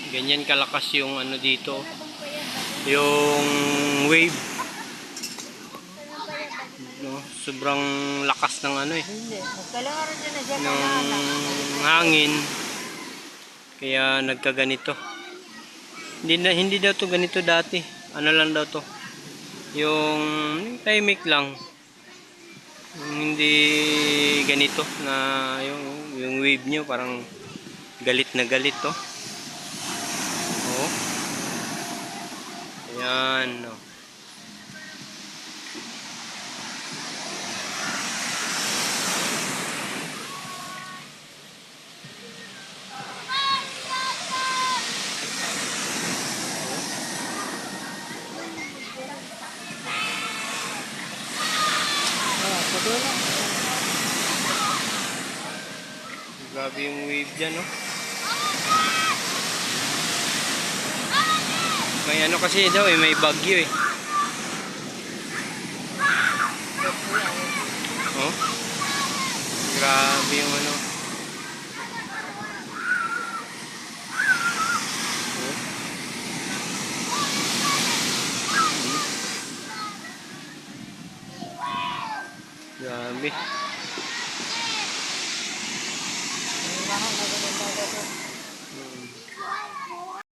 Ganyan kalakas yung ano dito. Yung wave. No, sobrang lakas ng ano eh. Hindi. Magkalangaran dyan na siya. Ng hangin. Kaya nagkaganito. Hindi daw to ganito dati. Ano lang daw to. Yung tahimik lang. Hindi ganito na yung wave nyo parang galit na galit to. Oh. Ayan. Oh. Grabe yung wave dyan, no? May ano kasi daw eh, may bagyo eh. Oh? Grabe yung ano. Oh? Grabe. Mahal na ganun dagat.